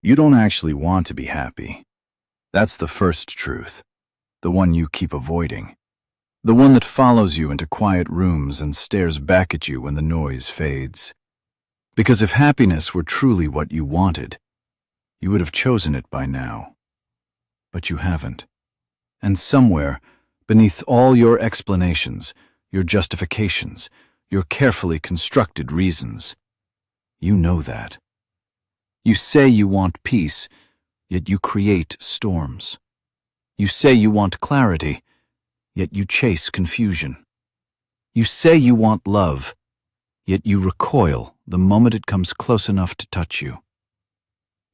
You don't actually want to be happy. That's the first truth, the one you keep avoiding, the one that follows you into quiet rooms and stares back at you when the noise fades. Because if happiness were truly what you wanted, you would have chosen it by now. But you haven't. And somewhere, beneath all your explanations, your justifications, your carefully constructed reasons, you know that. You say you want peace, yet you create storms. You say you want clarity, yet you chase confusion. You say you want love, yet you recoil the moment it comes close enough to touch you.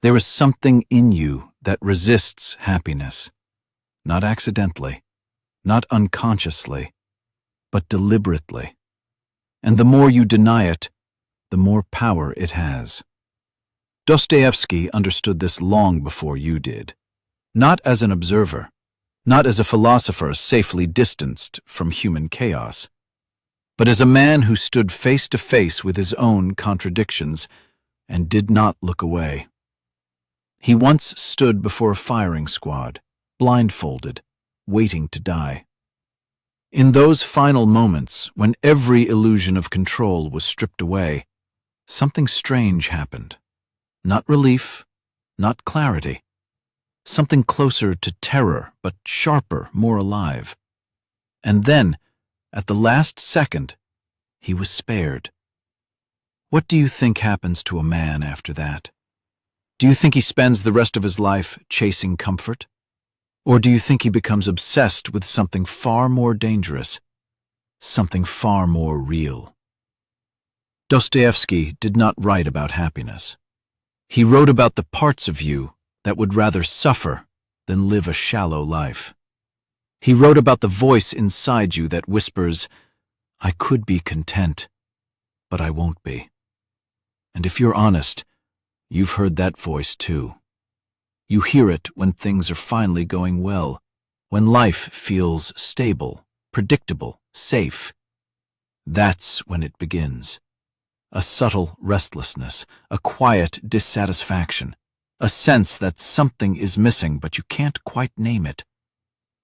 There is something in you that resists happiness, not accidentally, not unconsciously, but deliberately. And the more you deny it, the more power it has. Dostoevsky understood this long before you did, not as an observer, not as a philosopher safely distanced from human chaos, but as a man who stood face to face with his own contradictions and did not look away. He once stood before a firing squad, blindfolded, waiting to die. In those final moments, when every illusion of control was stripped away, something strange happened. Not relief, not clarity. Something closer to terror, but sharper, more alive. And then, at the last second, he was spared. What do you think happens to a man after that? Do you think he spends the rest of his life chasing comfort? Or do you think he becomes obsessed with something far more dangerous, something far more real? Dostoevsky did not write about happiness. He wrote about the parts of you that would rather suffer than live a shallow life. He wrote about the voice inside you that whispers, "I could be content, but I won't be." And if you're honest, you've heard that voice too. You hear it when things are finally going well, when life feels stable, predictable, safe. That's when it begins. A subtle restlessness, a quiet dissatisfaction, a sense that something is missing but you can't quite name it.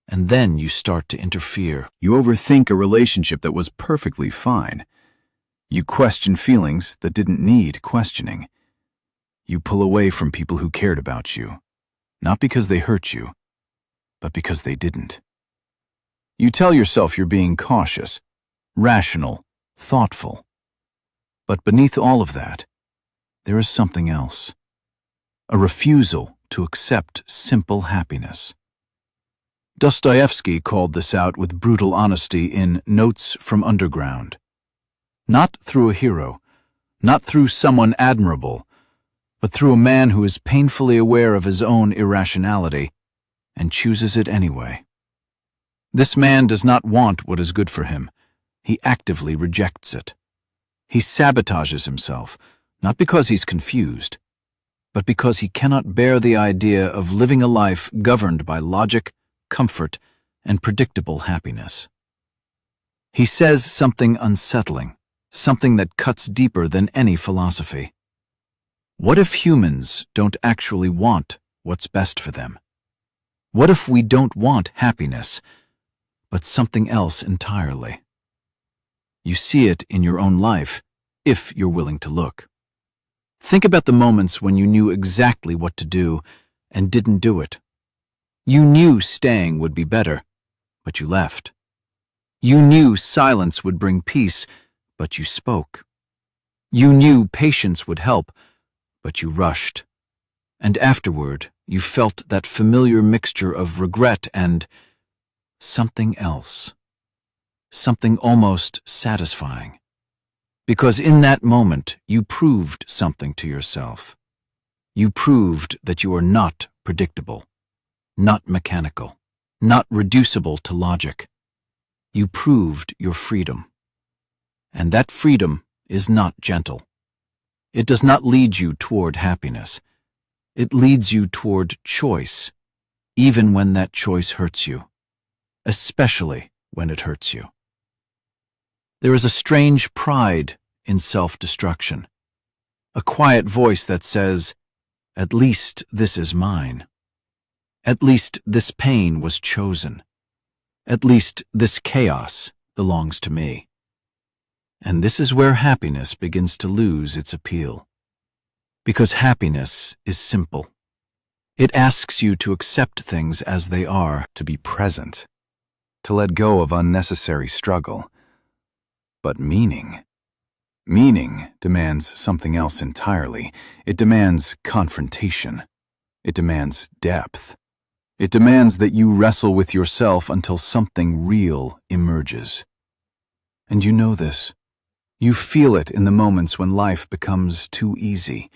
And then you start to interfere. You overthink a relationship that was perfectly fine. You question feelings that didn't need questioning. You pull away from people who cared about you, not because they hurt you, but because they didn't. You tell yourself you're being cautious, rational, thoughtful. But beneath all of that, there is something else. A refusal to accept simple happiness. Dostoevsky called this out with brutal honesty in Notes from Underground. Not through a hero, not through someone admirable, but through a man who is painfully aware of his own irrationality and chooses it anyway. This man does not want what is good for him. He actively rejects it. He sabotages himself, not because he's confused, but because he cannot bear the idea of living a life governed by logic, comfort, and predictable happiness. He says something unsettling, something that cuts deeper than any philosophy. What if humans don't actually want what's best for them? What if we don't want happiness, but something else entirely? You see it in your own life, if you're willing to look. Think about the moments when you knew exactly what to do and didn't do it. You knew staying would be better, but you left. You knew silence would bring peace, but you spoke. You knew patience would help, but you rushed. And afterward, you felt that familiar mixture of regret and something else. Something almost satisfying. Because in that moment, you proved something to yourself. You proved that you are not predictable, not mechanical, not reducible to logic. You proved your freedom. And that freedom is not gentle. It does not lead you toward happiness. It leads you toward choice, even when that choice hurts you, especially when it hurts you. There is a strange pride in self-destruction, a quiet voice that says, At least this is mine. At least this pain was chosen. At least this chaos belongs to me. And this is where happiness begins to lose its appeal. Because happiness is simple. It asks you to accept things as they are, to be present, to let go of unnecessary struggle. But meaning demands something else entirely. It demands confrontation. It demands depth. It demands that you wrestle with yourself until something real emerges. And you know this. You feel it in the moments when life becomes too easy,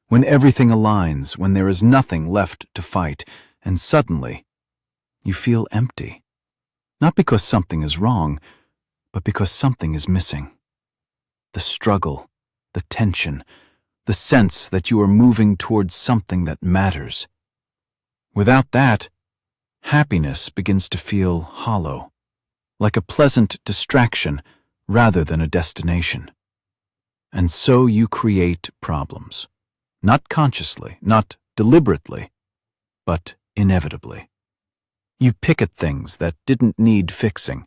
when everything aligns, when there is nothing left to fight, and suddenly you feel empty. Not because something is wrong, but because something is missing. The struggle, the tension, the sense that you are moving towards something that matters. Without that, happiness begins to feel hollow, like a pleasant distraction rather than a destination. And so you create problems, not consciously, not deliberately, but inevitably. You pick at things that didn't need fixing.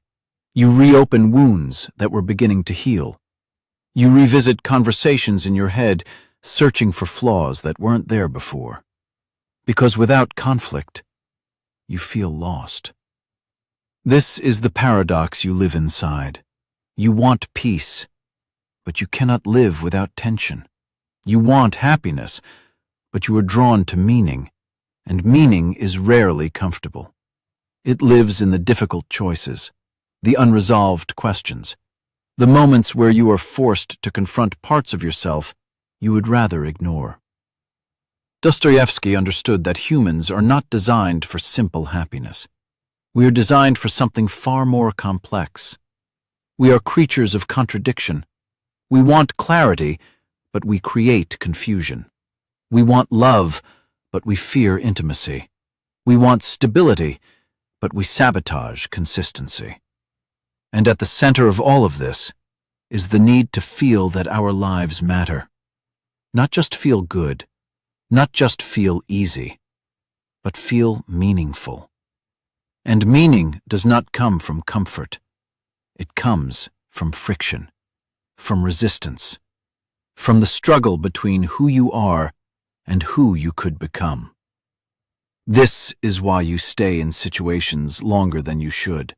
You reopen wounds that were beginning to heal. You revisit conversations in your head, searching for flaws that weren't there before. Because without conflict, you feel lost. This is the paradox you live inside. You want peace, but you cannot live without tension. You want happiness, but you are drawn to meaning, and meaning is rarely comfortable. It lives in the difficult choices, the unresolved questions, the moments where you are forced to confront parts of yourself you would rather ignore. Dostoevsky understood that humans are not designed for simple happiness. We are designed for something far more complex. We are creatures of contradiction. We want clarity, but we create confusion. We want love, but we fear intimacy. We want stability, but we sabotage consistency. And at the center of all of this is the need to feel that our lives matter. Not just feel good, not just feel easy, but feel meaningful. And meaning does not come from comfort. It comes from friction, from resistance, from the struggle between who you are and who you could become. This is why you stay in situations longer than you should,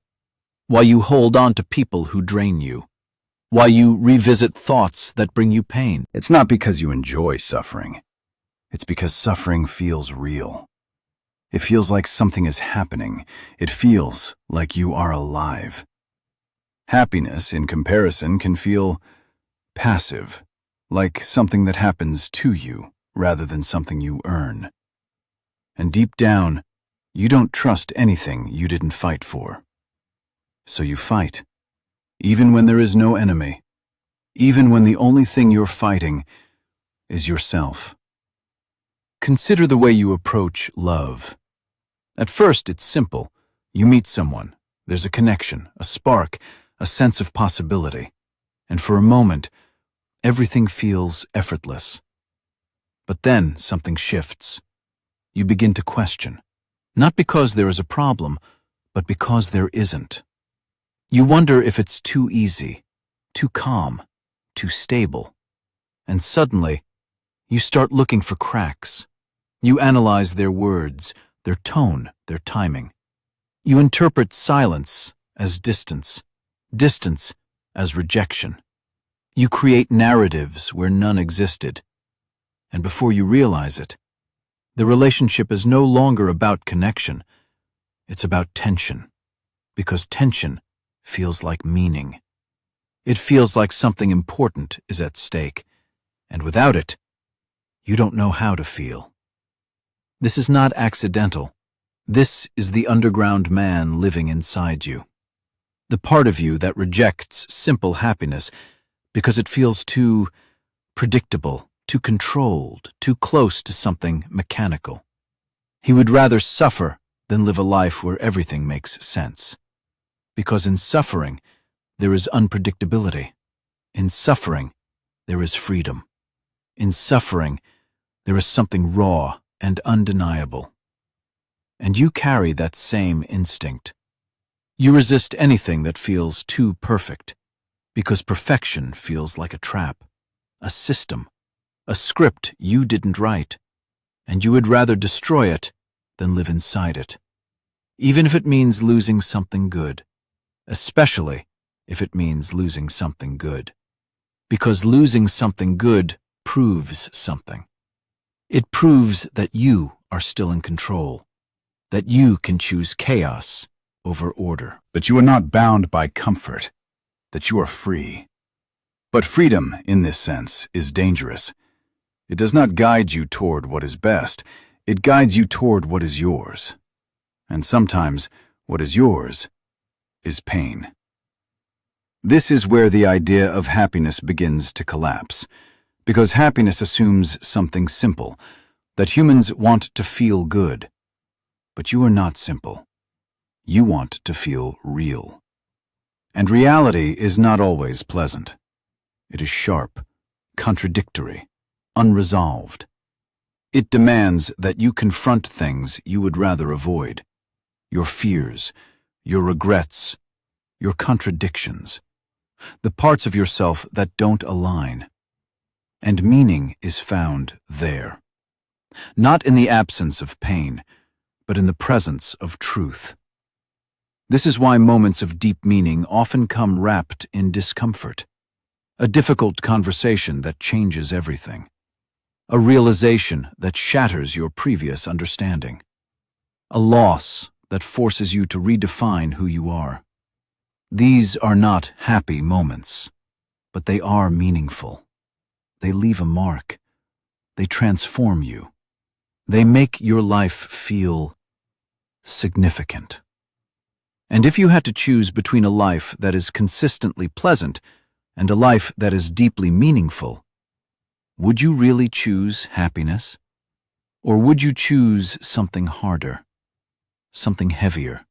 why you hold on to people who drain you, why you revisit thoughts that bring you pain. It's not because you enjoy suffering. It's because suffering feels real. It feels like something is happening. It feels like you are alive. Happiness, in comparison, can feel passive, like something that happens to you rather than something you earn. And deep down, you don't trust anything you didn't fight for. So you fight, even when there is no enemy, even when the only thing you're fighting is yourself. Consider the way you approach love. At first, it's simple. You meet someone. There's a connection, a spark, a sense of possibility. And for a moment, everything feels effortless. But then something shifts. You begin to question, not because there is a problem, but because there isn't. You wonder if it's too easy, too calm, too stable. And suddenly, you start looking for cracks. You analyze their words, their tone, their timing. You interpret silence as distance, distance as rejection. You create narratives where none existed. And before you realize it, the relationship is no longer about connection. It's about tension, because tension feels like meaning. It feels like something important is at stake, and without it, you don't know how to feel. This is not accidental. This is the underground man living inside you. The part of you that rejects simple happiness because it feels too predictable, too controlled, too close to something mechanical. He would rather suffer than live a life where everything makes sense. Because in suffering, there is unpredictability. In suffering, there is freedom. In suffering, There is something raw and undeniable. And you carry that same instinct. You resist anything that feels too perfect, because perfection feels like a trap, a system, a script you didn't write, and you would rather destroy it than live inside it, even if it means losing something good, especially if it means losing something good, because losing something good proves something. It proves that you are still in control, that you can choose chaos over order. That you are not bound by comfort, that you are free. But freedom, in this sense, is dangerous. It does not guide you toward what is best, it guides you toward what is yours. And sometimes, what is yours is pain. This is where the idea of happiness begins to collapse, because happiness assumes something simple, that humans want to feel good. But you are not simple. You want to feel real. And reality is not always pleasant. It is sharp, contradictory, unresolved. It demands that you confront things you would rather avoid, your fears, your regrets, your contradictions, the parts of yourself that don't align. And meaning is found there, not in the absence of pain, but in the presence of truth. This is why moments of deep meaning often come wrapped in discomfort, a difficult conversation that changes everything, a realization that shatters your previous understanding, a loss that forces you to redefine who you are. These are not happy moments, but they are meaningful. They leave a mark. They transform you. They make your life feel significant. And if you had to choose between a life that is consistently pleasant and a life that is deeply meaningful, would you really choose happiness? Or would you choose something harder, something heavier,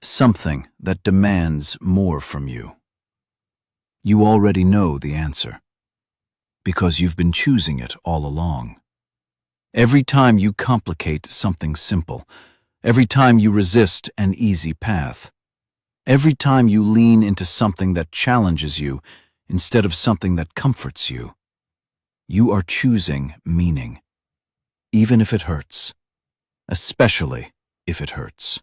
something that demands more from you? You already know the answer, because you've been choosing it all along. Every time you complicate something simple, every time you resist an easy path, every time you lean into something that challenges you instead of something that comforts you, you are choosing meaning, even if it hurts, especially if it hurts.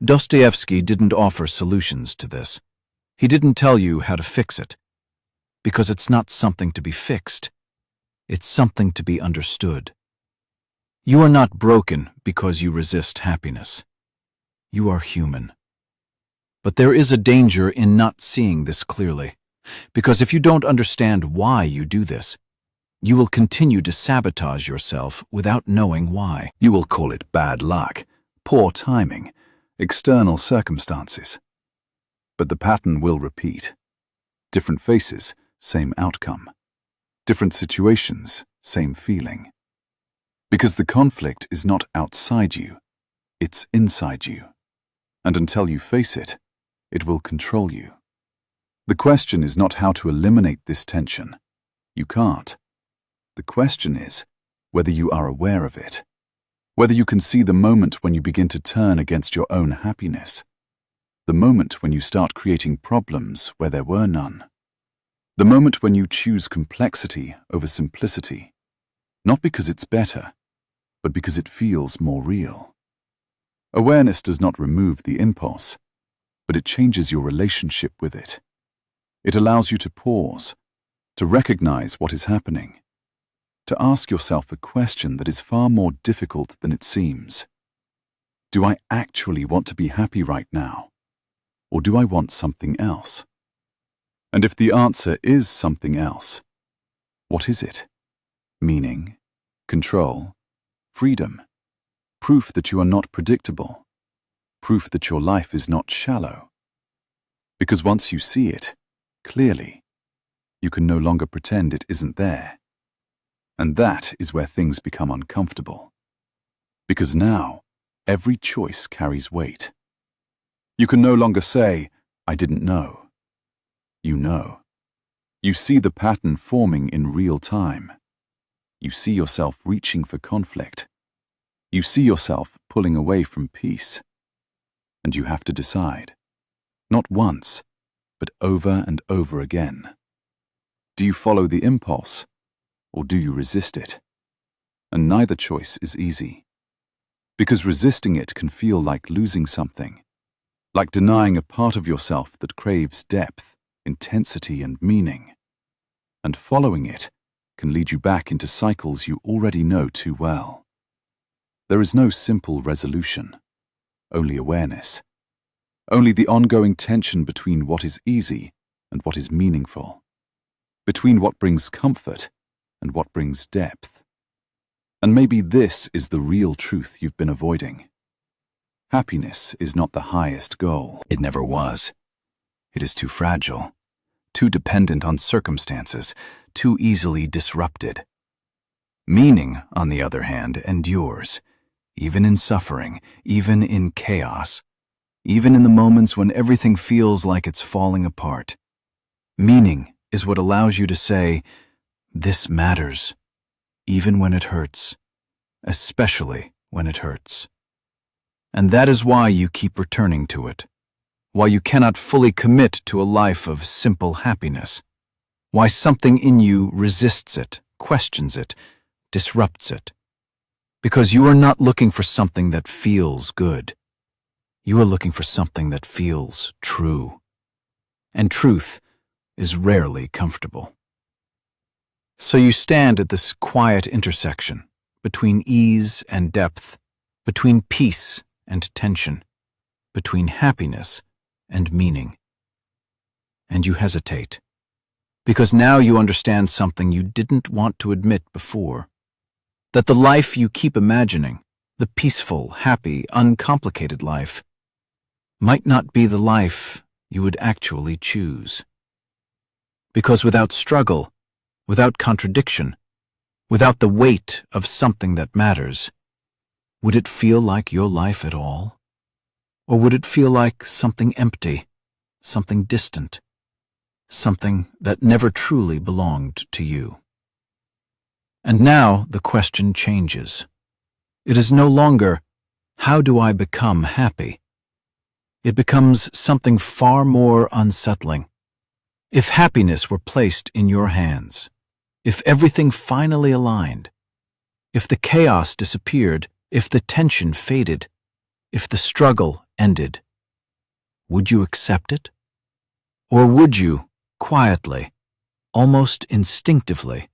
Dostoevsky didn't offer solutions to this. He didn't tell you how to fix it, because it's not something to be fixed. It's something to be understood. You are not broken because you resist happiness. You are human. But there is a danger in not seeing this clearly, because if you don't understand why you do this, you will continue to sabotage yourself without knowing why. You will call it bad luck, poor timing, external circumstances. But the pattern will repeat. Different faces, same outcome. Different situations, same feeling. Because the conflict is not outside you, it's inside you. And until you face it, it will control you. The question is not how to eliminate this tension. You can't. The question is whether you are aware of it, whether you can see the moment when you begin to turn against your own happiness, the moment when you start creating problems where there were none, the moment when you choose complexity over simplicity, not because it's better, but because it feels more real. Awareness does not remove the impulse, but it changes your relationship with it. It allows you to pause, to recognize what is happening, to ask yourself a question that is far more difficult than it seems. Do I actually want to be happy right now? Or do I want something else? And if the answer is something else, what is it? Meaning, control, freedom, proof that you are not predictable, proof that your life is not shallow. Because once you see it, clearly, you can no longer pretend it isn't there. And that is where things become uncomfortable. Because now, every choice carries weight. You can no longer say, I didn't know. You know. You see the pattern forming in real time. You see yourself reaching for conflict. You see yourself pulling away from peace. And you have to decide, not once, but over and over again. Do you follow the impulse, or do you resist it? And neither choice is easy, because resisting it can feel like losing something, like denying a part of yourself that craves depth, intensity, and meaning. And following it can lead you back into cycles you already know too well. There is no simple resolution, only awareness, only the ongoing tension between what is easy and what is meaningful, between what brings comfort and what brings depth. And maybe this is the real truth you've been avoiding. Happiness is not the highest goal. It never was. It is too fragile, too dependent on circumstances, too easily disrupted. Meaning, on the other hand, endures, even in suffering, even in chaos, even in the moments when everything feels like it's falling apart. Meaning is what allows you to say, "This matters," even when it hurts, especially when it hurts. And that is why you keep returning to it, why you cannot fully commit to a life of simple happiness, why something in you resists it, questions it, disrupts it. Because you are not looking for something that feels good. You are looking for something that feels true. And truth is rarely comfortable. So you stand at this quiet intersection between ease and depth, between peace and tension, between happiness and meaning. And you hesitate, because now you understand something you didn't want to admit before. That the life you keep imagining, the peaceful, happy, uncomplicated life, might not be the life you would actually choose. Because without struggle, without contradiction, without the weight of something that matters, would it feel like your life at all? Or would it feel like something empty, something distant, something that never truly belonged to you? And now the question changes. It is no longer, how do I become happy? It becomes something far more unsettling. If happiness were placed in your hands, if everything finally aligned, if the chaos disappeared, if the tension faded, if the struggle ended, would you accept it? Or would you, quietly, almost instinctively,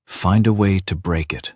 find a way to break it?